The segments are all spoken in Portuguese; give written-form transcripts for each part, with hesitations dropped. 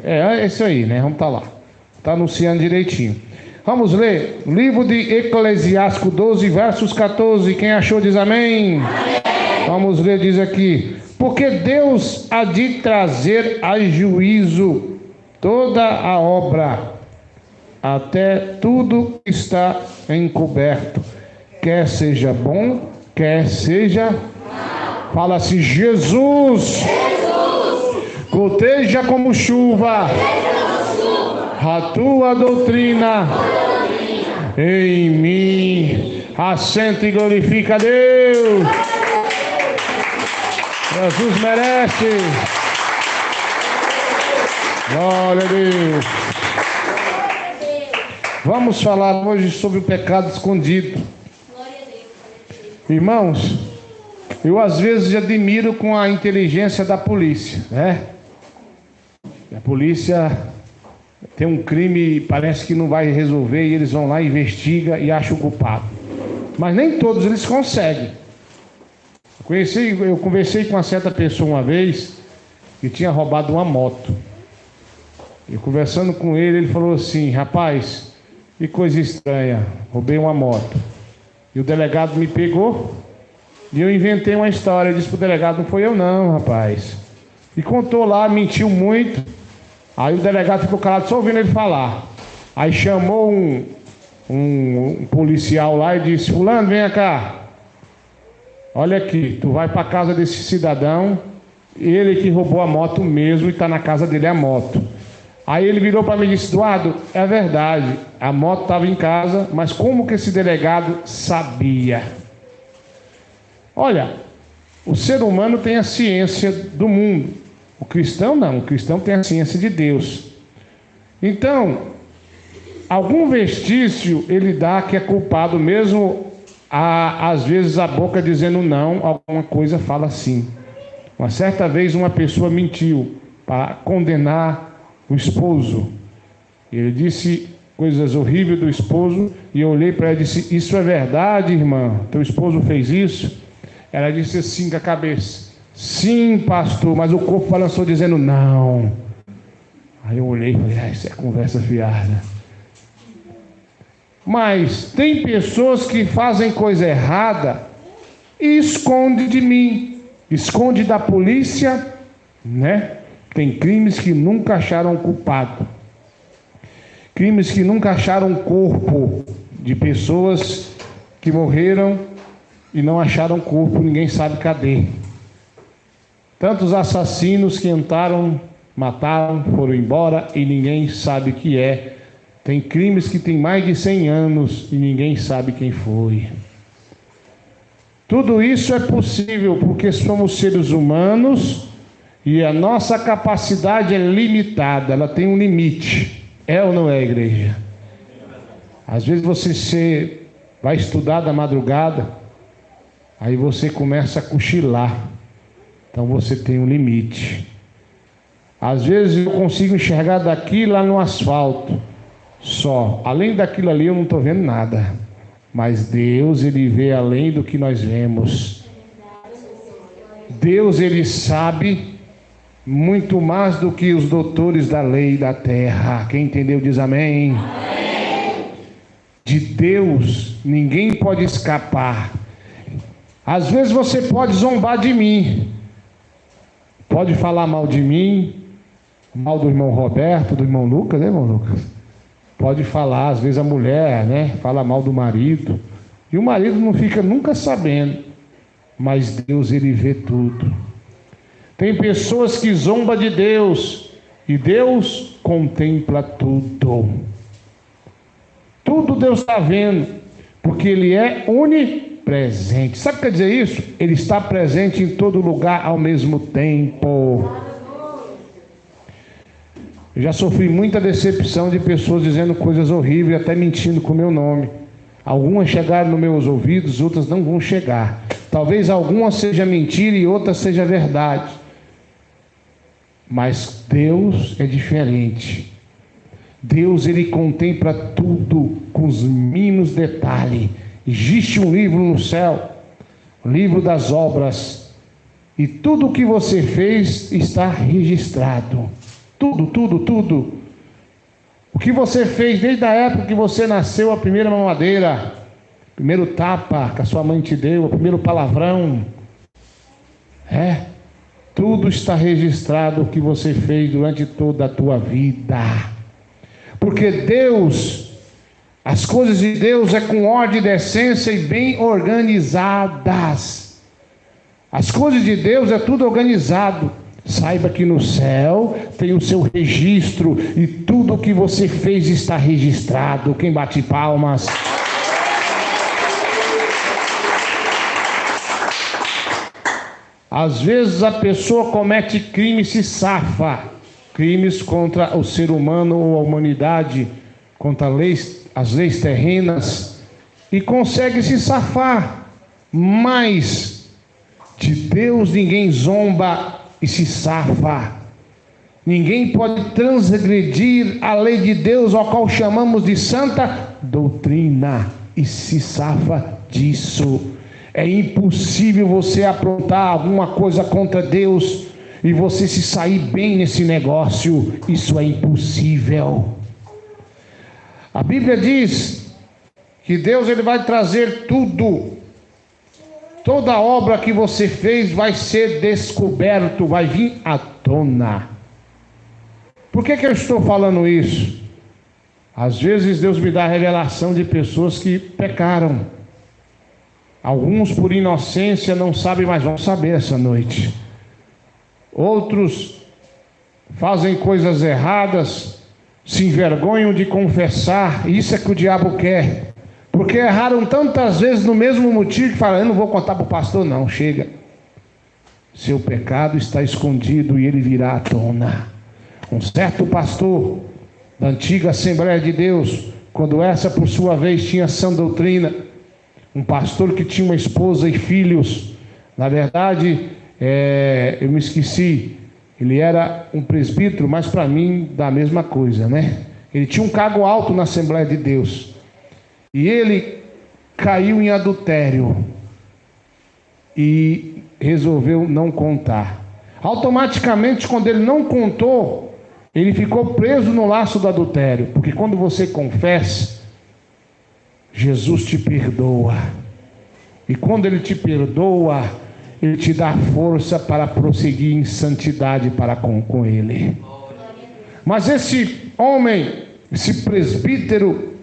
É isso aí, né? Vamos estar lá. Está anunciando direitinho. Vamos ler. Livro de Eclesiástico 12, versos 14. Quem achou diz amém. Amém. Vamos ler, diz aqui. Porque Deus há de trazer a juízo toda a obra, até tudo que está encoberto, quer seja bom, quer seja mal. Fala assim: Jesus, goteja como chuva a tua doutrina em mim. Assenta e glorifica a Deus. Jesus merece. Glória a Deus. Vamos falar hoje sobre o pecado escondido. Irmãos, eu às vezes admiro com a inteligência da polícia, né? A polícia tem um crime e parece que não vai resolver, e eles vão lá, investigam e acham o culpado. Mas nem todos eles conseguem. Eu conversei com uma certa pessoa uma vez que tinha roubado uma moto. E conversando com ele falou assim: rapaz, que coisa estranha, roubei uma moto. E o delegado me pegou e eu inventei uma história. Eu disse pro delegado: não foi eu não, rapaz. E contou lá, mentiu muito. Aí o delegado ficou calado só ouvindo ele falar. Aí chamou um policial lá e disse: fulano, vem cá. Olha aqui, tu vai para casa desse cidadão, ele que roubou a moto mesmo, e está na casa dele a moto. Aí ele virou para mim e disse: Eduardo, é verdade, a moto estava em casa, mas como que esse delegado sabia? Olha, o ser humano tem a ciência do mundo, o cristão não, o cristão tem a ciência de Deus. Então, algum vestígio ele dá que é culpado, mesmo às vezes a boca dizendo não, alguma coisa fala sim. Uma certa vez uma pessoa mentiu para condenar o esposo. Ele disse coisas horríveis do esposo, e eu olhei para ela e disse: isso é verdade, irmã? Teu esposo fez isso? Ela disse assim com a cabeça: sim, pastor, mas o corpo balançou dizendo não. Aí eu olhei e falei: isso é conversa fiada. Mas tem pessoas que fazem coisa errada e esconde de mim, esconde da polícia, né? Tem crimes que nunca acharam culpado, crimes que nunca acharam corpo de pessoas que morreram e não acharam corpo, ninguém sabe cadê. Tantos assassinos que entraram, mataram, foram embora e ninguém sabe o que é. Tem crimes que têm mais de 100 anos e ninguém sabe quem foi. Tudo isso é possível porque somos seres humanos e a nossa capacidade é limitada, ela tem um limite. É ou não é, igreja? Às vezes você vai estudar da madrugada, aí você começa a cochilar, então você tem um limite. Às vezes eu consigo enxergar daqui lá no asfalto, só, além daquilo ali eu não estou vendo nada, mas Deus, Ele vê além do que nós vemos. Deus, Ele sabe muito mais do que os doutores da lei da terra. Quem entendeu diz amém. Amém. De Deus ninguém pode escapar. Às vezes você pode zombar de mim, pode falar mal de mim, mal do irmão Roberto, do irmão Lucas, né, irmão Lucas? Pode falar, às vezes a mulher, né, fala mal do marido, e o marido não fica nunca sabendo, mas Deus, Ele vê tudo. Tem pessoas que zombam de Deus, e Deus contempla tudo. Tudo Deus está vendo, porque Ele é onipresente. Sabe o que quer dizer isso? Ele está presente em todo lugar ao mesmo tempo. Eu já sofri muita decepção de pessoas dizendo coisas horríveis, até mentindo com o meu nome. Algumas chegaram nos meus ouvidos, outras não vão chegar. Talvez algumas seja mentira e outras seja verdade. Mas Deus é diferente. Deus, Ele contempla tudo com os mínimos detalhes. Existe um livro no céu, o livro das obras, e tudo o que você fez está registrado. Tudo, tudo, tudo. O que você fez desde a época que você nasceu, a primeira mamadeira, o primeiro tapa que a sua mãe te deu, o primeiro palavrão. Tudo está registrado o que você fez durante toda a tua vida. Porque Deus, as coisas de Deus é com ordem, decência e bem organizadas. As coisas de Deus é tudo organizado. Saiba que no céu tem o seu registro e tudo o que você fez está registrado. Quem bate palmas? Às vezes a pessoa comete crime e se safa. Crimes contra o ser humano ou a humanidade, contra as leis terrenas, e consegue se safar. Mas de Deus ninguém zomba e se safa. Ninguém pode transgredir a lei de Deus, ao qual chamamos de santa doutrina, e se safa disso. É impossível você aprontar alguma coisa contra Deus e você se sair bem nesse negócio. Isso é impossível. A Bíblia diz que Deus ele vai trazer tudo. Toda obra que você fez vai ser descoberto, vai vir à tona. Por que eu estou falando isso? Às vezes Deus me dá a revelação de pessoas que pecaram. Alguns por inocência não sabem, mas vão saber essa noite. Outros fazem coisas erradas, se envergonham de confessar. Isso é que o diabo quer. Porque erraram tantas vezes no mesmo motivo que falam: eu não vou contar para o pastor não, chega. Seu pecado está escondido e ele virá à tona. Um certo pastor da antiga Assembleia de Deus, quando essa por sua vez tinha sã doutrina, um pastor que tinha uma esposa e filhos, na verdade, eu me esqueci, ele era um presbítero, mas para mim dá a mesma coisa, né? Ele tinha um cargo alto na Assembleia de Deus, e ele caiu em adultério, e resolveu não contar. Automaticamente, quando ele não contou, ele ficou preso no laço do adultério, porque quando você confessa, Jesus te perdoa, e quando ele te perdoa, ele te dá força para prosseguir em santidade para com ele. Mas esse homem, esse presbítero,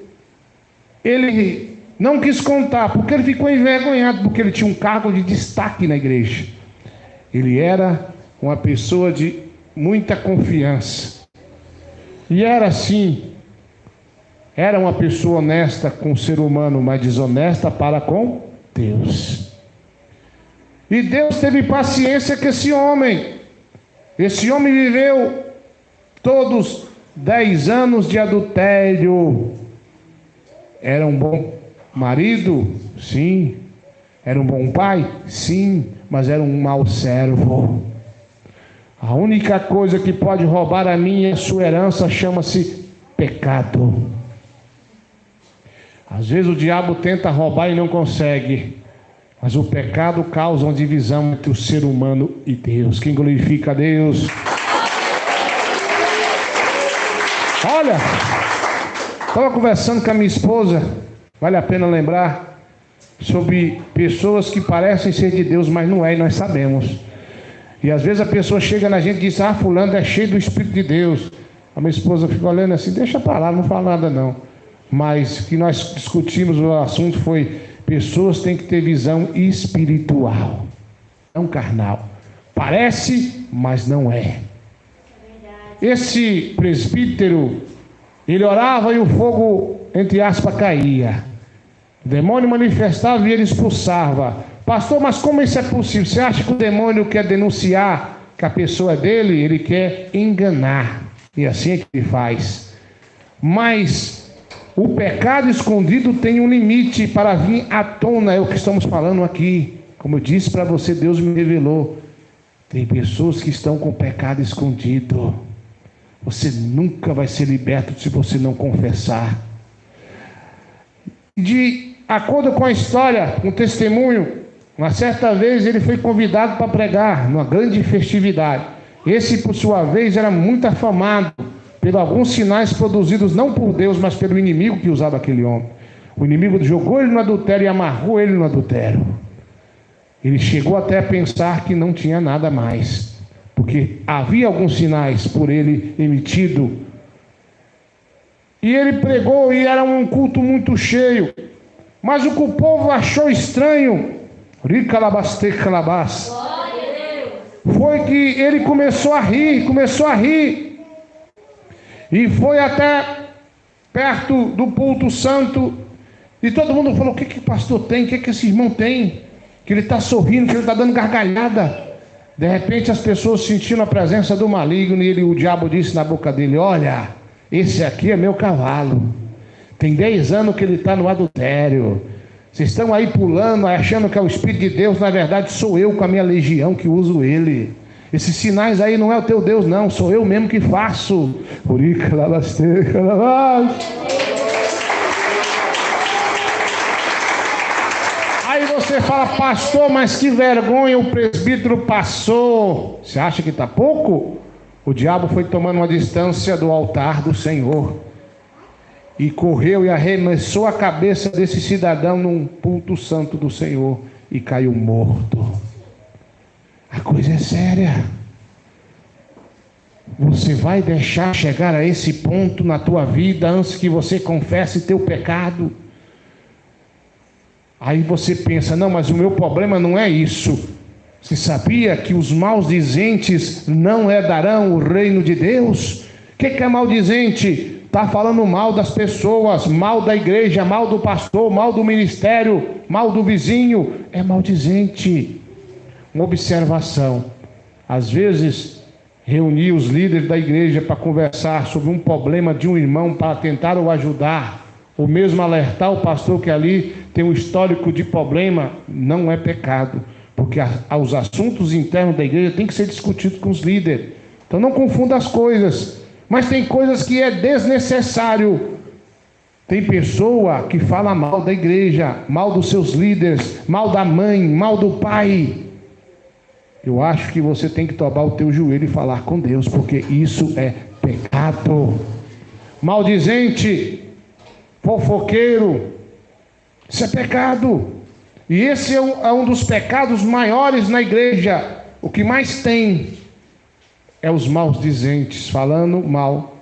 ele não quis contar, porque ele ficou envergonhado, porque ele tinha um cargo de destaque na igreja. Ele era uma pessoa de muita confiança, e era assim, era uma pessoa honesta com o ser humano, mas desonesta para com Deus. E Deus teve paciência com esse homem. Esse homem viveu todos 10 anos de adultério. Era um bom marido? Sim. Era um bom pai? Sim. Mas era um mau servo. A única coisa que pode roubar a minha e a sua herança chama-se pecado. Às vezes o diabo tenta roubar e não consegue, mas o pecado causa uma divisão entre o ser humano e Deus. Quem glorifica a Deus? Olha, estava conversando com a minha esposa, vale a pena lembrar, sobre pessoas que parecem ser de Deus, mas não é, e nós sabemos. E às vezes a pessoa chega na gente e diz: fulano é cheio do Espírito de Deus. A minha esposa fica olhando assim: deixa para lá, não fala nada não. Mas o que nós discutimos, o assunto foi: pessoas têm que ter visão espiritual, não carnal. Parece, mas não é. Esse presbítero, ele orava e o fogo, entre aspas, caía. O demônio manifestava e ele expulsava. Pastor, mas como isso é possível? Você acha que o demônio quer denunciar que a pessoa é dele? Ele quer enganar. E assim é que ele faz. Mas o pecado escondido tem um limite para vir à tona, é o que estamos falando aqui. Como eu disse para você, Deus me revelou. Tem pessoas que estão com o pecado escondido. Você nunca vai ser liberto se você não confessar. De acordo com a história, um testemunho, uma certa vez ele foi convidado para pregar numa grande festividade. Esse, por sua vez, era muito afamado por alguns sinais produzidos não por Deus, mas pelo inimigo que usava aquele homem. O inimigo jogou ele no adultério e amarrou ele no adultério. Ele chegou até a pensar que não tinha nada mais, porque havia alguns sinais por ele emitido. E ele pregou e era um culto muito cheio. Mas o que o povo achou estranho, foi que ele começou a rir. E foi até perto do púlpito santo. E todo mundo falou: o que o pastor tem? O que esse irmão tem? Que ele está sorrindo, que ele está dando gargalhada. De repente as pessoas sentindo a presença do maligno. E o diabo disse na boca dele: olha, esse aqui é meu cavalo. Tem 10 anos que ele está no adultério. Vocês estão aí pulando, achando que é o Espírito de Deus. Na verdade sou eu com a minha legião que uso ele. Esses sinais aí não é o teu Deus não, sou eu mesmo que faço. Aí você fala: pastor, mas que vergonha, o presbítero passou. Você acha que está pouco? O diabo foi tomando uma distância do altar do Senhor e correu e arremessou a cabeça desse cidadão num púlpito santo do Senhor e caiu morto. A coisa é séria. Você vai deixar chegar a esse ponto na tua vida antes que você confesse teu pecado? Aí você pensa: não, mas o meu problema não é isso. Você sabia que os maldizentes não herdarão o reino de Deus? O que é maldizente? Está falando mal das pessoas, mal da igreja, mal do pastor, mal do ministério, mal do vizinho. É maldizente. Uma observação: às vezes reuni os líderes da igreja para conversar sobre um problema de um irmão, para tentar o ajudar, ou mesmo alertar o pastor que ali tem um histórico de problema. Não é pecado, porque os assuntos internos da igreja têm que ser discutidos com os líderes. Então não confunda as coisas. Mas tem coisas que é desnecessário. Tem pessoa que fala mal da igreja, mal dos seus líderes, mal da mãe, mal do pai. Eu acho que você tem que dobrar o teu joelho e falar com Deus, porque isso é pecado. Maldizente, fofoqueiro, isso é pecado. E esse é um dos pecados maiores na igreja. O que mais tem é os maldizentes, falando mal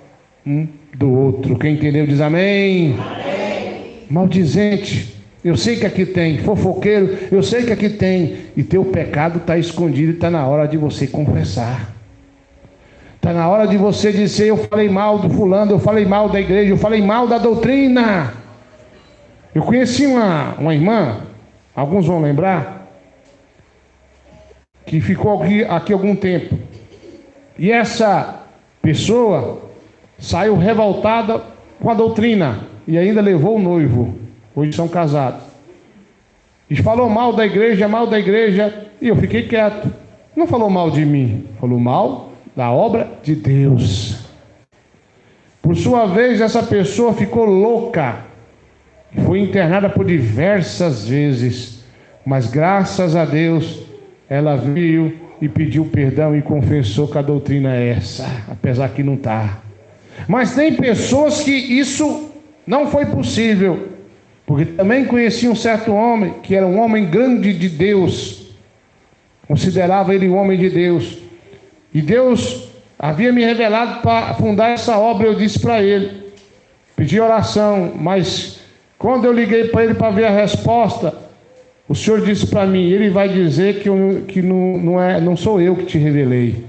um do outro. Quem entendeu diz amém. Amém. Maldizente, eu sei que aqui tem. Fofoqueiro, eu sei que aqui tem. E teu pecado está escondido e está na hora de você confessar. Está na hora de você dizer: eu falei mal do fulano, eu falei mal da igreja, eu falei mal da doutrina. Eu conheci uma irmã, alguns vão lembrar, que ficou aqui algum tempo. E essa pessoa saiu revoltada com a doutrina e ainda levou o noivo. Hoje são casados. E falou mal da igreja, e eu fiquei quieto. Não falou mal de mim, falou mal da obra de Deus. Por sua vez, essa pessoa ficou louca e foi internada por diversas vezes. Mas graças a Deus, ela veio e pediu perdão e confessou que a doutrina é essa, apesar que não está. Mas tem pessoas que isso não foi possível, porque também conheci um certo homem, que era um homem grande de Deus, considerava ele um homem de Deus, e Deus havia me revelado para fundar essa obra. Eu disse para ele, pedi oração, mas quando eu liguei para ele para ver a resposta, o Senhor disse para mim: ele vai dizer que não sou eu que te revelei,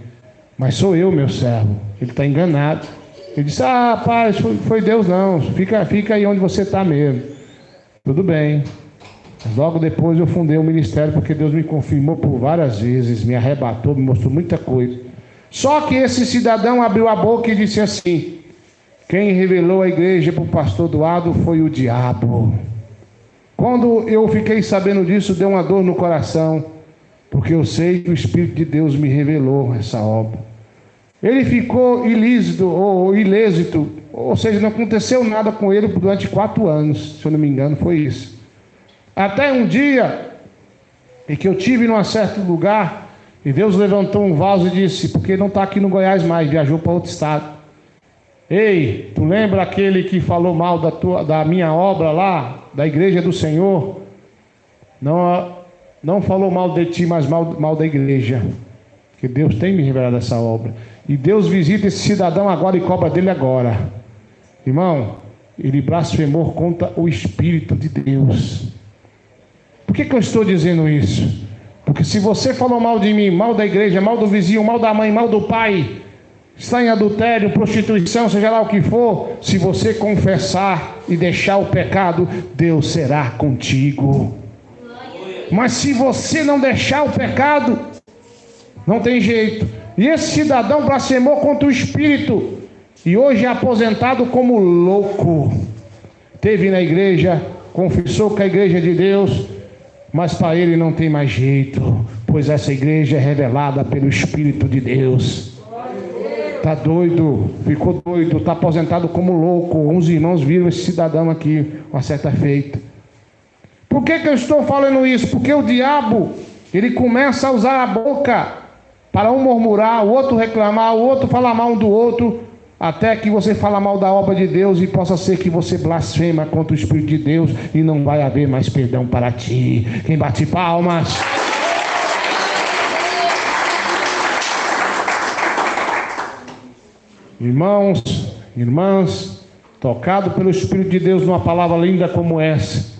mas sou eu, meu servo. Ele está enganado. Ele disse: ah, pai, foi Deus não, fica aí onde você está mesmo. Tudo bem. Logo depois eu fundei o ministério, porque Deus me confirmou por várias vezes, me arrebatou, me mostrou muita coisa. Só que esse cidadão abriu a boca e disse assim: quem revelou a igreja para o pastor Eduardo foi o diabo. Quando eu fiquei sabendo disso, deu uma dor no coração, porque eu sei que o Espírito de Deus me revelou essa obra. Ele ficou ilícito, ou seja, não aconteceu nada com ele durante 4 anos, se eu não me engano, foi isso. Até um dia em que eu tive num certo lugar, E Deus levantou um vaso e disse: porque não está aqui no Goiás mais, viajou para outro estado. Ei, tu lembra aquele que falou mal da minha obra lá, da igreja do Senhor? Não falou mal de ti, mas mal da igreja. Porque Deus tem me revelado essa obra. E Deus visita esse cidadão agora e cobra dele agora. Irmão, ele blasfemou contra o Espírito de Deus. Por que eu estou dizendo isso? Porque se você falou mal de mim, mal da igreja, mal do vizinho, mal da mãe, mal do pai, está em adultério, prostituição, seja lá o que for, se você confessar e deixar o pecado, Deus será contigo. Mas se você não deixar o pecado, não tem jeito. E esse cidadão blasfemou contra o Espírito e hoje é aposentado como louco. Teve na igreja, confessou que a igreja é de Deus, mas para ele não tem mais jeito, pois essa igreja é revelada pelo Espírito de Deus. Está doido, ficou doido, está aposentado como louco. Uns irmãos viram esse cidadão aqui uma certa feita. Por que eu estou falando isso? Porque o diabo, ele começa a usar a boca para um murmurar, o outro reclamar, o outro falar mal um do outro, até que você fala mal da obra de Deus e possa ser que você blasfema contra o Espírito de Deus e não vai haver mais perdão para ti. Quem bate palmas? Irmãos, irmãs, tocado pelo Espírito de Deus numa palavra linda como essa,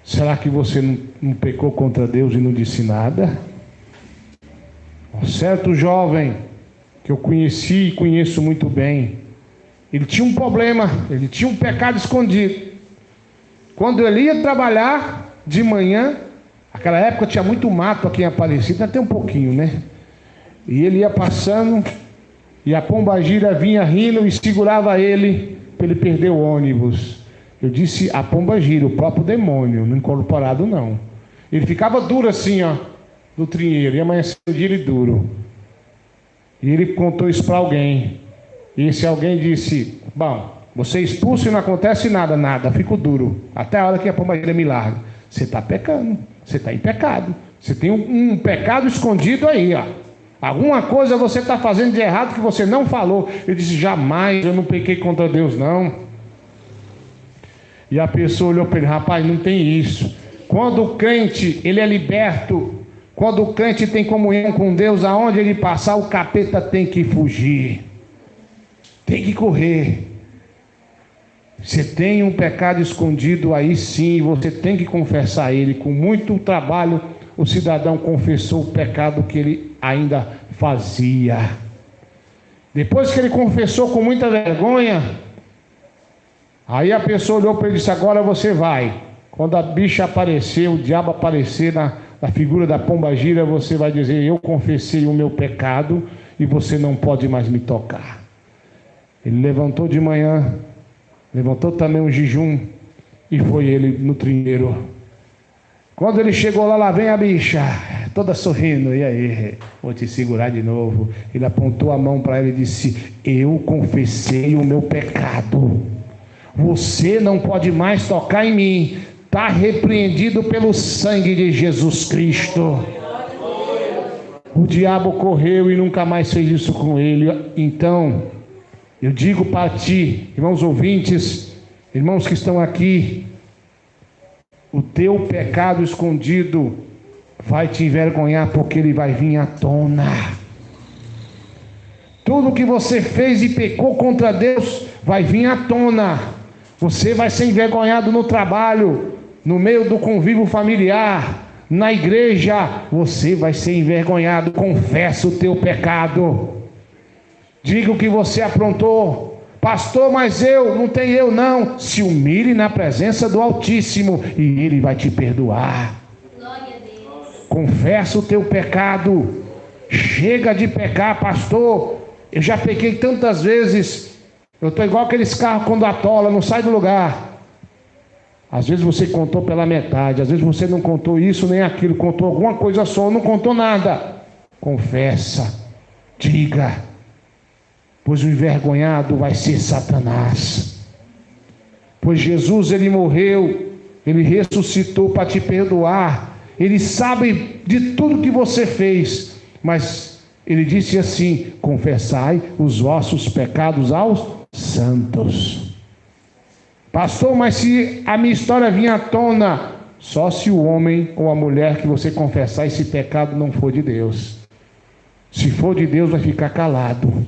será que você não pecou contra Deus e não disse nada? Um certo jovem que eu conheci e conheço muito bem, ele tinha um problema, ele tinha um pecado escondido. Quando ele ia trabalhar de manhã, aquela época tinha muito mato aqui em Aparecida, até um pouquinho, né? E ele ia passando e a pombagira vinha rindo e segurava ele para ele perder o ônibus. Eu disse a pombagira, o próprio demônio, não incorporado não. Ele ficava duro assim, ó, do trinheiro, e amanheceu o dia ele duro. E ele contou isso para alguém. E esse alguém disse: bom, você é expulso e não acontece nada, fico duro. Até a hora que a pombagira me larga. Você está pecando, você está em pecado. Você tem um pecado escondido aí, ó. Alguma coisa você está fazendo de errado que você não falou. Ele disse: jamais, eu não pequei contra Deus, não. E a pessoa olhou para ele: rapaz, não tem isso. Quando o crente, ele é liberto, quando o crente tem comunhão com Deus, aonde ele passar, o capeta tem que fugir, tem que correr. Você tem um pecado escondido aí, sim, você tem que confessar ele. Com muito trabalho, o cidadão confessou o pecado que ele ainda fazia. Depois que ele confessou com muita vergonha, aí a pessoa olhou para ele e disse: agora você vai. Quando a bicha aparecer, o diabo aparecer na figura da pombagira, você vai dizer: eu confessei o meu pecado e você não pode mais me tocar. Ele levantou de manhã, levantou também um jejum e foi ele no trinheiro. Quando ele chegou lá vem a bicha, toda sorrindo: e aí, vou te segurar de novo. Ele apontou a mão para ela e disse: eu confessei o meu pecado, você não pode mais tocar em mim, está repreendido pelo sangue de Jesus Cristo. O diabo correu e nunca mais fez isso com ele. Então, eu digo para ti, irmãos ouvintes, irmãos que estão aqui, o teu pecado escondido vai te envergonhar, porque ele vai vir à tona. Tudo que você fez e pecou contra Deus vai vir à tona. Você vai ser envergonhado no trabalho, no meio do convívio familiar, na igreja, você vai ser envergonhado. Confessa o teu pecado, diga o que você aprontou. Pastor, mas não tem eu não. Se humilhe na presença do Altíssimo e Ele vai te perdoar. Glória a Deus. Confessa o teu pecado. Chega de pecar, pastor. Eu já pequei tantas vezes. Eu estou igual aqueles carros quando atola, não sai do lugar. Às vezes você contou pela metade, às vezes você não contou isso nem aquilo, contou alguma coisa só, não contou nada. Confessa, diga, pois o envergonhado vai ser Satanás. Pois Jesus, ele morreu, ele ressuscitou para te perdoar. Ele sabe de tudo que você fez. Mas ele disse assim: confessai os vossos pecados aos santos. Pastor, mas se a minha história vinha à tona, só se o homem ou a mulher que você confessar esse pecado não for de Deus. Se for de Deus, vai ficar calado,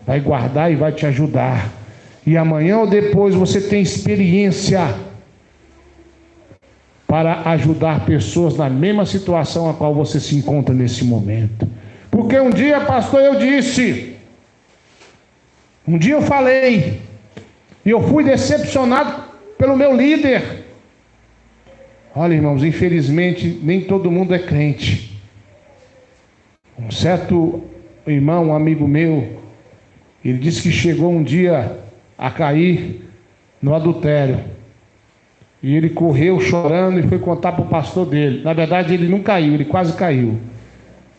vai guardar e vai te ajudar. E amanhã ou depois você tem experiência para ajudar pessoas na mesma situação a qual você se encontra nesse momento. Porque um dia, pastor, eu disse, um dia eu falei, e eu fui decepcionado pelo meu líder. Olha, irmãos, infelizmente nem todo mundo é crente. Um certo irmão, um amigo meu, ele disse que chegou um dia a cair no adultério. E ele correu chorando e foi contar para o pastor dele. Na verdade, ele não caiu, ele quase caiu.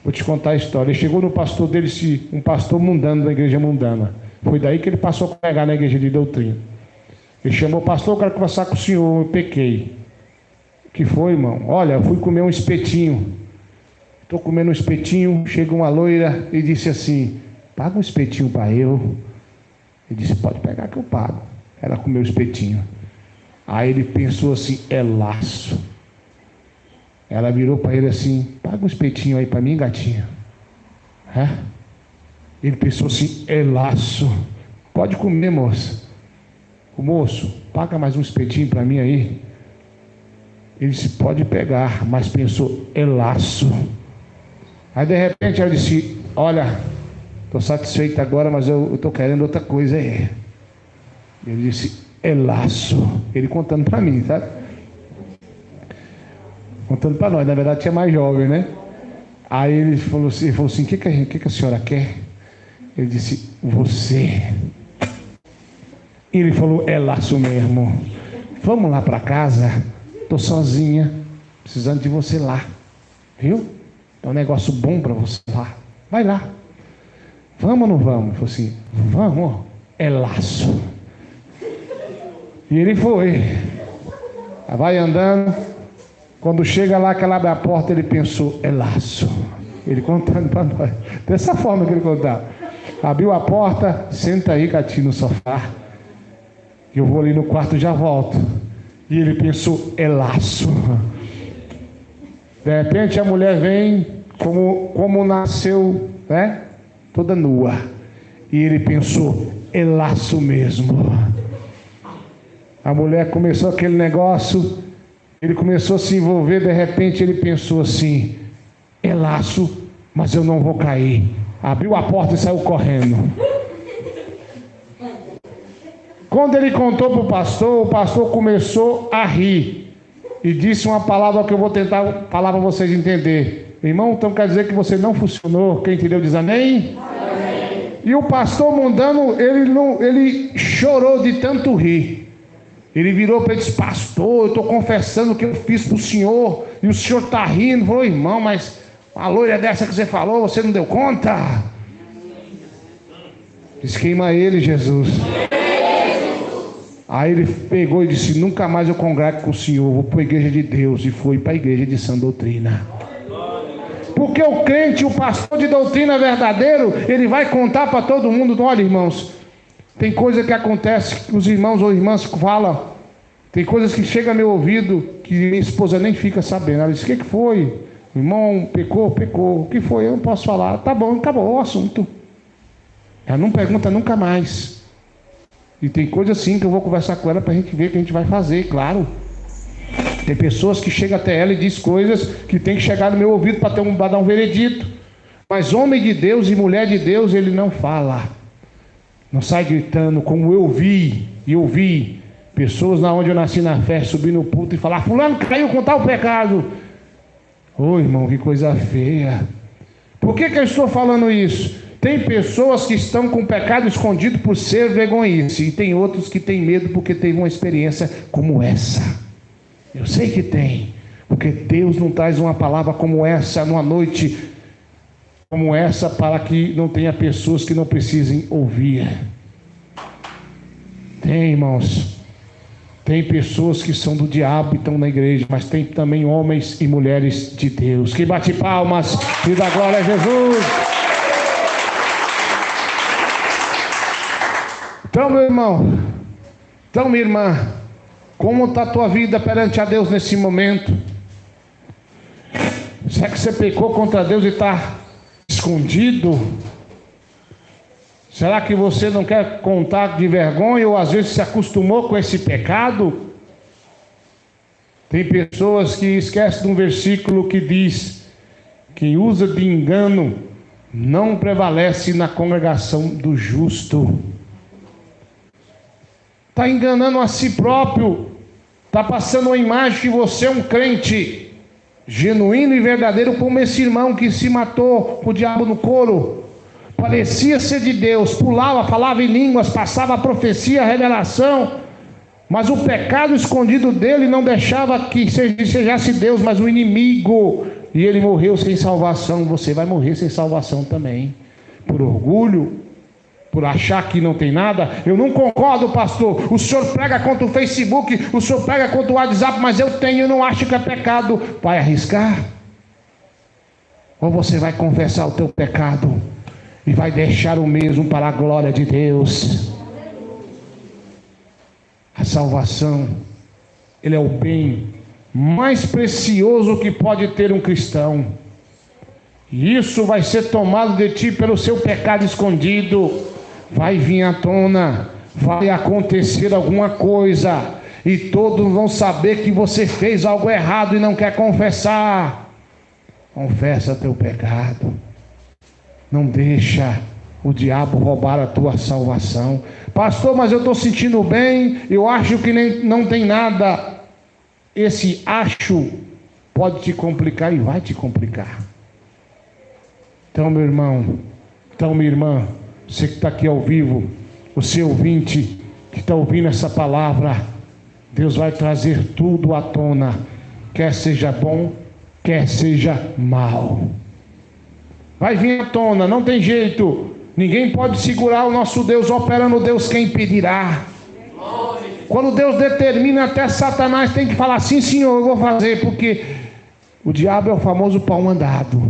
Vou te contar a história. Ele chegou no pastor dele, um pastor mundano da igreja mundana. Foi daí que ele passou a pregar na igreja de doutrina. Ele chamou o pastor: eu quero conversar com o senhor, eu pequei. O que foi, irmão? Olha, eu fui comer um espetinho. Estou comendo um espetinho, chega uma loira e disse assim: paga um espetinho para eu. Ele disse: pode pegar que eu pago. Ela comeu o espetinho. Aí ele pensou assim: é laço. Ela virou para ele assim: paga um espetinho aí para mim, gatinha. Ele pensou assim: é laço. Pode comer, moça. O moço: paga mais um espetinho para mim aí. Ele disse: pode pegar, mas pensou: é laço. Aí de repente ela disse: olha, estou satisfeito agora, mas eu estou querendo outra coisa aí. Ele disse: é laço. Ele contando para mim, sabe? Contando para nós, na verdade tinha mais jovem, né? Aí ele falou assim: o que a senhora quer? Ele disse: você. E ele falou: é laço mesmo. Vamos lá para casa. Estou sozinha, precisando de você lá. Viu? É um negócio bom para você lá. Vai lá. Vamos ou não vamos? Ele falou assim: vamos. É laço. E ele foi. Vai andando. Quando chega lá, que ela abre a porta, ele pensou: é laço. Ele contando para nós. Dessa forma que ele contava. Abriu a porta: senta aí, gatinho, no sofá. Eu vou ali no quarto e já volto. E ele pensou: é laço. De repente a mulher vem como nasceu, né? Toda nua. E ele pensou: é laço mesmo. A mulher começou aquele negócio, ele começou a se envolver. De repente ele pensou assim: é laço, mas eu não vou cair. Abriu a porta e saiu correndo. Quando ele contou para o pastor começou a rir e disse uma palavra que eu vou tentar falar para vocês entender. Irmão, então quer dizer que você não funcionou? Quem entendeu diz amém? Amém. E o pastor mundano, ele chorou de tanto rir. Ele virou para ele e disse: pastor, eu estou confessando o que eu fiz para o senhor e o senhor está rindo. Falou: irmão, mas a loira dessa que você falou, você não deu conta? Disse: queima ele, Jesus. Aí ele pegou e disse: nunca mais eu congrego com o senhor, vou para a igreja de Deus. E foi para a igreja de sã doutrina. Porque o crente, o pastor de doutrina verdadeiro, ele vai contar para todo mundo. Olha, irmãos, tem coisa que acontece que os irmãos ou irmãs falam. Tem coisas que chegam ao meu ouvido que minha esposa nem fica sabendo. Ela diz: o que foi? O irmão pecou. O que foi? Eu não posso falar. Tá bom, acabou o assunto. Ela não pergunta nunca mais. E tem coisa assim que eu vou conversar com ela para a gente ver o que a gente vai fazer, claro. Tem pessoas que chegam até ela e diz coisas que tem que chegar no meu ouvido para dar um veredito. Mas homem de Deus e mulher de Deus, ele não fala. Não sai gritando como eu vi pessoas na onde eu nasci na fé subir no púlpito e falar: fulano caiu com tal pecado. Ô irmão, que coisa feia. Por que eu estou falando isso? Tem pessoas que estão com pecado escondido por ser vergonhice. E tem outros que têm medo porque teve uma experiência como essa. Eu sei que tem. Porque Deus não traz uma palavra como essa numa noite como essa para que não tenha pessoas que não precisem ouvir. Tem, irmãos. Tem pessoas que são do diabo e estão na igreja, mas tem também homens e mulheres de Deus. Que bate palmas e dá glória a Jesus. Então, meu irmão, então, minha irmã, como está a tua vida perante a Deus nesse momento? Será que você pecou contra Deus e está escondido? Será que você não quer contar de vergonha ou às vezes se acostumou com esse pecado? Tem pessoas que esquecem de um versículo que diz: quem usa de engano não prevalece na congregação do justo. Está enganando a si próprio, está passando uma imagem que você é um crente genuíno e verdadeiro, como esse irmão que se matou com o diabo no couro. Parecia ser de Deus, pulava, falava em línguas, passava a profecia, a revelação, mas o pecado escondido dele não deixava que sejasse Deus, mas o inimigo, e ele morreu sem salvação. Você vai morrer sem salvação também, por orgulho, por achar que não tem nada. Eu não concordo, pastor, o senhor prega contra o Facebook, o senhor prega contra o WhatsApp, mas eu não acho que é pecado. Vai arriscar? Ou você vai confessar o teu pecado e vai deixar o mesmo para a glória de Deus? A salvação, ele é o bem mais precioso que pode ter um cristão, e isso vai ser tomado de ti pelo seu pecado escondido. Vai vir à tona, vai acontecer alguma coisa, e todos vão saber que você fez algo errado e não quer confessar. Confessa teu pecado. Não deixa o diabo roubar a tua salvação. Pastor, mas eu estou sentindo bem, eu acho que não tem nada. Esse acho pode te complicar e vai te complicar. Então, meu irmão, então, minha irmã, você que está aqui ao vivo, você ouvinte que está ouvindo essa palavra, Deus vai trazer tudo à tona, quer seja bom, quer seja mal. Vai vir à tona, não tem jeito. Ninguém pode segurar o nosso Deus. Operando Deus, quem impedirá? Quando Deus determina, até Satanás tem que falar: sim, Senhor, eu vou fazer, porque o diabo é o famoso pau mandado.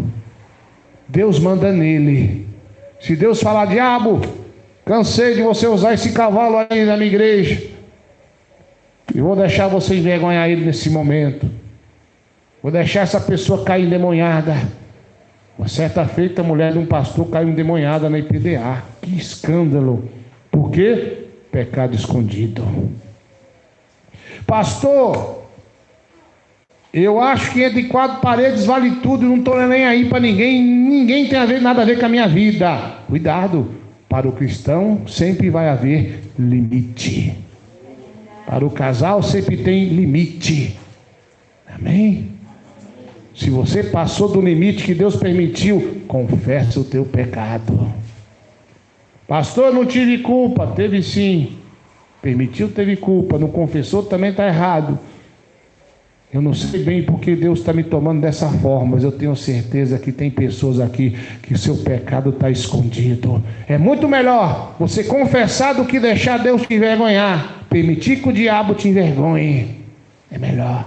Deus manda nele. Se Deus falar: diabo, cansei de você usar esse cavalo aí na minha igreja, e vou deixar você envergonhar ele nesse momento, vou deixar essa pessoa cair endemoniada. Uma certa feita, a mulher de um pastor caiu endemoniada na IPDA. Que escândalo! Por quê? Pecado escondido. Pastor, eu acho que entre quatro paredes vale tudo, não estou nem aí para ninguém, ninguém tem nada a ver com a minha vida. Cuidado, para o cristão sempre vai haver limite. Para o casal sempre tem limite. Amém? Se você passou do limite que Deus permitiu, confessa o teu pecado. Pastor, não tive culpa. Teve sim. Permitiu, teve culpa. Não confessou, também está errado. Eu não sei bem porque Deus está me tomando dessa forma, mas eu tenho certeza que tem pessoas aqui que o seu pecado está escondido. É muito melhor você confessar do que deixar Deus te envergonhar. Permitir que o diabo te envergonhe. É melhor.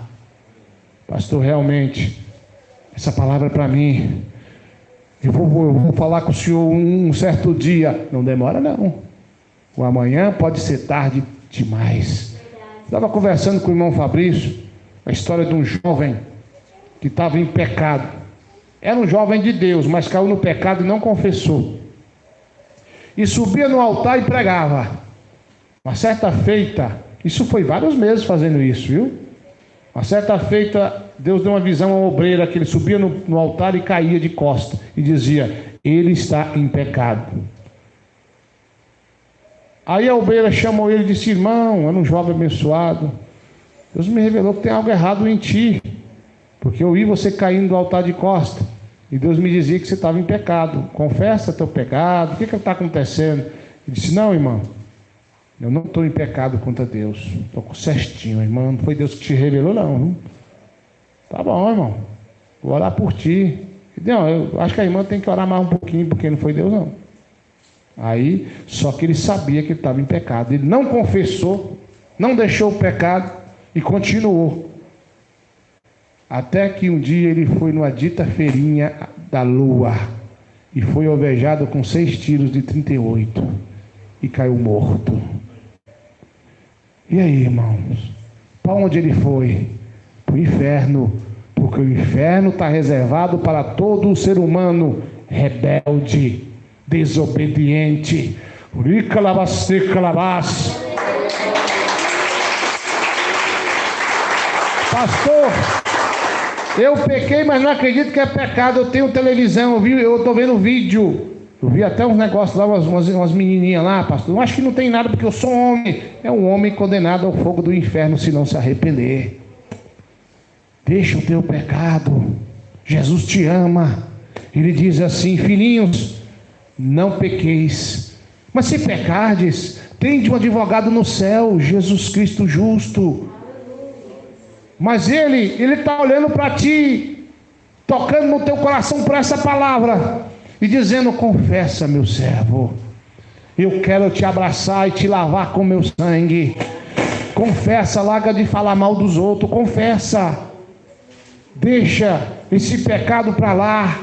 Pastor, realmente, essa palavra é para mim. Eu vou falar com o senhor um certo dia. Não demora não. O amanhã pode ser tarde demais. Estava conversando com o irmão Fabrício a história de um jovem que estava em pecado. Era um jovem de Deus, mas caiu no pecado e não confessou. E subia no altar e pregava. Uma certa feita, isso foi vários meses fazendo isso, viu? Uma certa feita, Deus deu uma visão a uma obreira que ele subia no altar e caía de costas e dizia: ele está em pecado. Aí a obreira chamou ele e disse: irmão, era um jovem abençoado, Deus me revelou que tem algo errado em ti, porque eu vi você caindo do altar de costas, e Deus me dizia que você estava em pecado. Confessa teu pecado, o que está acontecendo? Ele disse: não, irmão, eu não estou em pecado contra Deus, estou com certinho, irmão, não foi Deus que te revelou não, viu? Tá bom, irmão, vou orar por ti. Não, eu acho que a irmã tem que orar mais um pouquinho, porque não foi Deus não. Aí, só que ele sabia que ele estava em pecado, ele não confessou, não deixou o pecado e continuou. Até que um dia ele foi numa dita feirinha da lua e foi alvejado com 6 tiros de 38 e caiu morto. E aí, irmãos? Para onde ele foi? Para o inferno, porque o inferno está reservado para todo o ser humano rebelde, desobediente. Pastor, eu pequei, mas não acredito que é pecado. Eu tenho televisão, eu estou vendo vídeo. Eu vi até uns negócios lá, umas menininhas lá, pastor. Eu acho que não tem nada, porque eu sou homem. É um homem condenado ao fogo do inferno se não se arrepender. Deixa o teu pecado. Jesus te ama. Ele diz assim: filhinhos, não pequeis. Mas se pecardes, tende um advogado no céu, Jesus Cristo justo. Mas ele está olhando para ti, tocando no teu coração por essa palavra e dizendo: confessa, meu servo, eu quero te abraçar e te lavar com meu sangue. Confessa, larga de falar mal dos outros, confessa, deixa esse pecado para lá,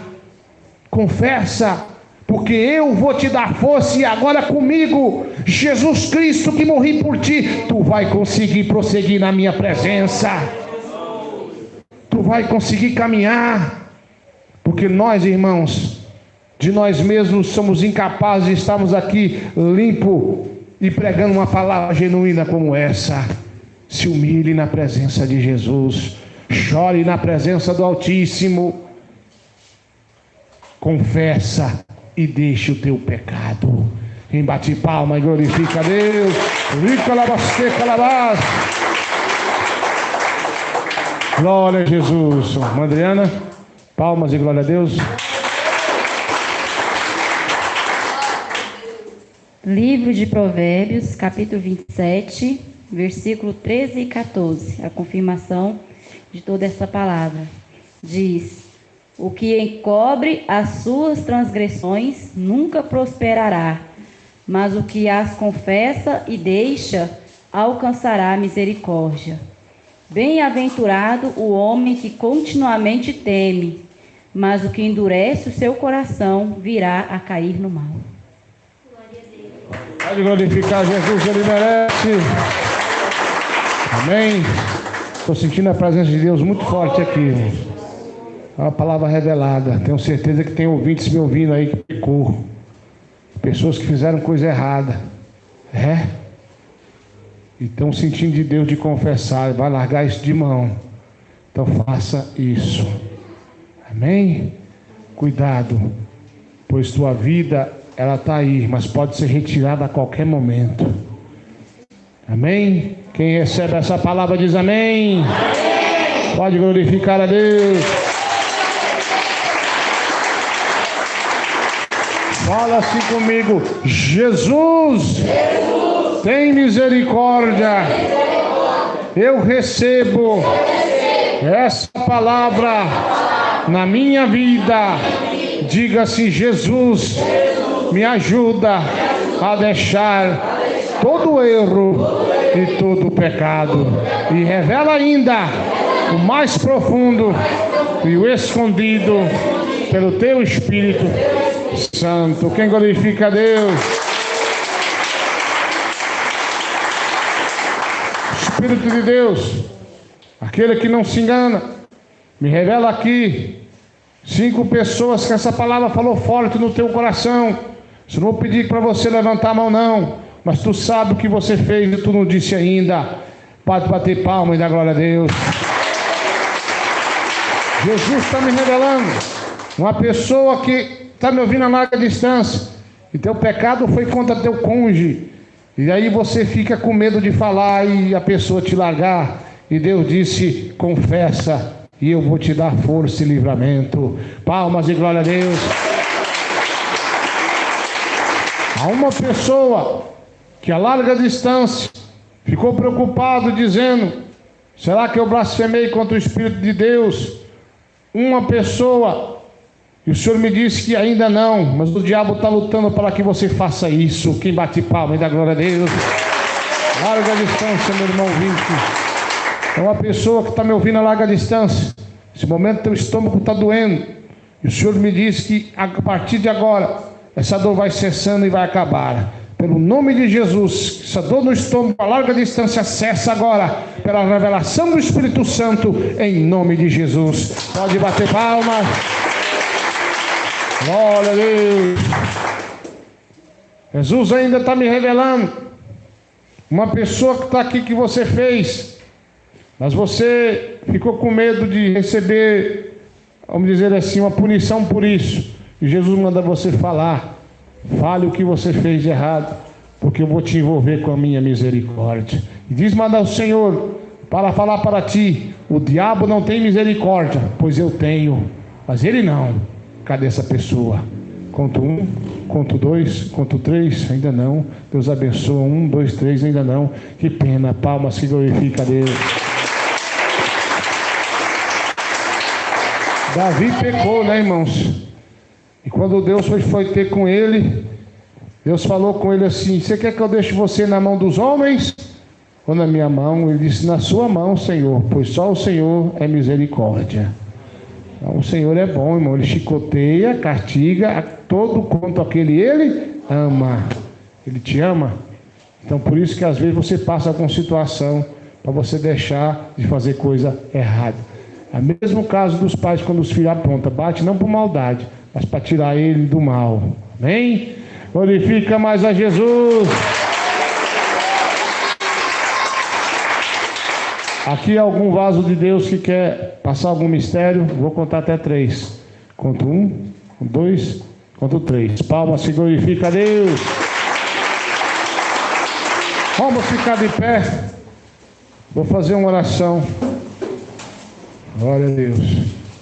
confessa, porque eu vou te dar força. E agora comigo, Jesus Cristo que morri por ti, tu vai conseguir prosseguir na minha presença, tu vai conseguir caminhar, porque nós, irmãos, de nós mesmos somos incapazes de estarmos aqui limpo e pregando uma palavra genuína como essa. Se humilhe na presença de Jesus, chore na presença do Altíssimo, confessa e deixe o teu pecado. Quem bate palma e glorifica a Deus. Glória a Jesus. Adriana, palmas e glória a Deus. Livro de Provérbios, capítulo 27, versículo 13 e 14. A confirmação de toda essa palavra. Diz: o que encobre as suas transgressões nunca prosperará, mas o que as confessa e deixa alcançará misericórdia. Bem-aventurado o homem que continuamente teme, mas o que endurece o seu coração virá a cair no mal. Pode glorificar Jesus, Ele merece. Amém. Estou sentindo a presença de Deus muito forte aqui, irmãos. É uma palavra revelada. Tenho certeza que tem ouvintes me ouvindo aí que pecou, pessoas que fizeram coisa errada, e estão sentindo de Deus de confessar. Vai largar isso de mão. Então faça isso. Amém. Cuidado, pois tua vida, ela está aí, mas pode ser retirada a qualquer momento. Amém? Quem recebe essa palavra diz amém. Amém. Pode glorificar a Deus. Fala assim comigo: Jesus, tem misericórdia. Eu recebo essa palavra na minha vida. Diga assim: Jesus, me ajuda a deixar todo o erro e todo o pecado, e revela ainda o mais profundo e o escondido pelo teu Espírito Santo. Quem glorifica a Deus? Espírito de Deus, aquele que não se engana, me revela aqui 5 pessoas que essa palavra falou forte no teu coração. Eu não vou pedir para você levantar a mão não, mas tu sabe o que você fez e tu não disse ainda. Pode bater palma e dar glória a Deus. Jesus está me revelando uma pessoa que está me ouvindo a larga distância, e teu pecado foi contra teu cônjuge, e aí você fica com medo de falar e a pessoa te largar, e Deus disse: confessa e eu vou te dar força e livramento. Palmas e glória a Deus. Há uma pessoa que a larga distância ficou preocupado dizendo: será que eu blasfemei contra o Espírito de Deus? Uma pessoa, e o Senhor me disse que ainda não, mas o diabo está lutando para que você faça isso. Quem bate palma e dá glória a Deus. Larga a distância, meu irmão ouvinte. É uma pessoa que está me ouvindo a larga distância. Nesse momento teu estômago está doendo. E o Senhor me disse que a partir de agora, essa dor vai cessando e vai acabar. Pelo nome de Jesus, essa dor no estômago a larga distância cessa agora. Pela revelação do Espírito Santo, em nome de Jesus. Pode bater palmas. Glória a Deus. Jesus ainda está me revelando. Uma pessoa que está aqui que você fez, mas você ficou com medo de receber, vamos dizer assim, uma punição por isso. E Jesus manda você falar. Fale o que você fez de errado, porque eu vou te envolver com a minha misericórdia. E diz, manda o Senhor para falar para ti: o diabo não tem misericórdia, pois eu tenho, mas ele não. Cadê essa pessoa? Conto 1, conto 2, conto 3, ainda não. Deus abençoa. 1, 2, 3, ainda não. Que pena. Palmas que glorifica a Deus. Davi pecou, né, irmãos? E quando Deus foi ter com ele, Deus falou com ele assim: você quer que eu deixe você na mão dos homens ou na minha mão? Ele disse: na sua mão, Senhor, pois só o Senhor é misericórdia. Então, o Senhor é bom, irmão. Ele chicoteia, castiga a todo quanto aquele ele ama. Ele te ama. Então por isso que às vezes você passa alguma situação para você deixar de fazer coisa errada. É o mesmo caso dos pais quando os filhos aprontam. Bate não por maldade, mas para tirar ele do mal. Amém? Glorifica mais a Jesus. Aqui algum vaso de Deus que quer passar algum mistério? Vou contar até 3. Conto 1, 2, conto 3. Palmas, se glorifica a Deus. Vamos ficar de pé. Vou fazer uma oração. Glória a Deus.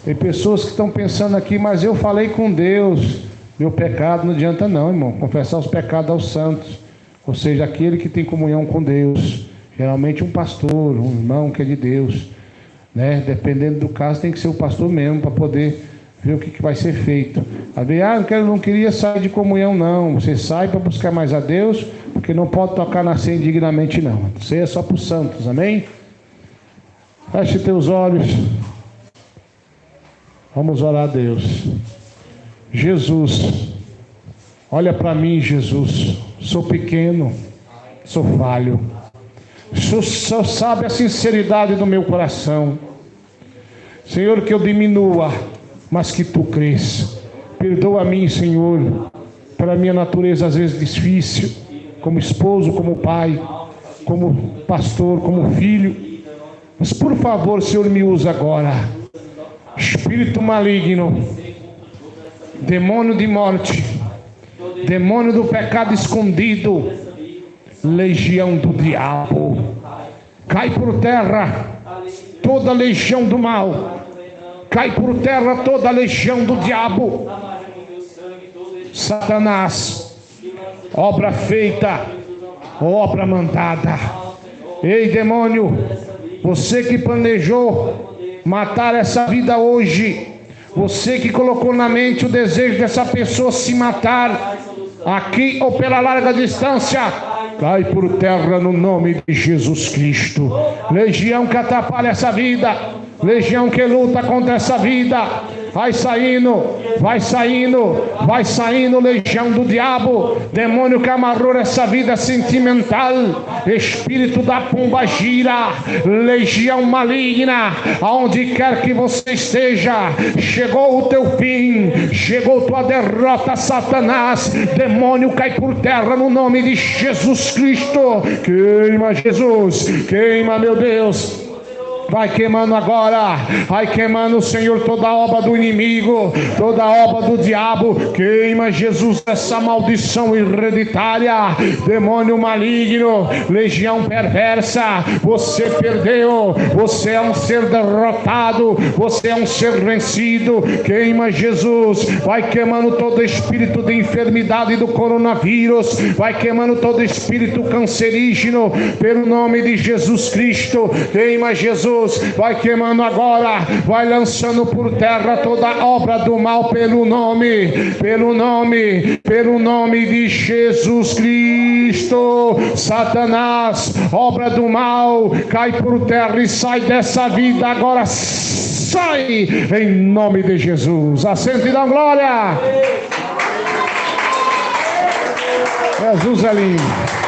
Tem pessoas que estão pensando aqui, mas eu falei com Deus. Meu pecado não adianta não, irmão. Confessar os pecados aos santos. Ou seja, aquele que tem comunhão com Deus. Geralmente um pastor, um irmão que é de Deus, né? Dependendo do caso, tem que ser o pastor mesmo para poder ver o que vai ser feito. Não queria sair de comunhão, não. Você sai para buscar mais a Deus, porque não pode tocar na ceia indignamente, não. Isso é só para os santos, amém? Feche teus olhos. Vamos orar a Deus. Jesus, olha para mim, Jesus. Sou pequeno, sou falho. O Senhor sabe a sinceridade do meu coração. Senhor, que eu diminua, mas que Tu cresça. Perdoa a mim, Senhor, para a minha natureza às vezes difícil, como esposo, como pai, como pastor, como filho. Mas por favor, Senhor, me usa agora. Espírito maligno, demônio de morte, demônio do pecado escondido, legião do diabo, cai por terra toda legião do mal, cai por terra toda legião do diabo. Satanás, obra feita, obra mandada. Ei, demônio, você que planejou matar essa vida hoje, você que colocou na mente o desejo dessa pessoa se matar, aqui ou pela larga distância, cai por terra no nome de Jesus Cristo. Legião que atrapalha essa vida, legião que luta contra essa vida, vai saindo, vai saindo, vai saindo, legião do diabo, demônio que amarrou essa vida sentimental, espírito da pomba gira, legião maligna, aonde quer que você esteja, chegou o teu fim, chegou tua derrota, Satanás. Demônio, cai por terra no nome de Jesus Cristo. Queima, Jesus, queima, meu Deus. Vai queimando agora, vai queimando, Senhor, toda a obra do inimigo, toda a obra do diabo. Queima, Jesus, essa maldição hereditária, demônio maligno, legião perversa. Você perdeu, você é um ser derrotado, você é um ser vencido. Queima, Jesus, vai queimando todo espírito de enfermidade do coronavírus, vai queimando todo espírito cancerígeno, pelo nome de Jesus Cristo. Queima, Jesus, vai queimando agora, vai lançando por terra toda obra do mal pelo nome de Jesus Cristo. Cristo. Satanás, obra do mal, cai por terra e sai dessa vida agora. Sai em nome de Jesus. Assente e dá glória. Jesus é lindo.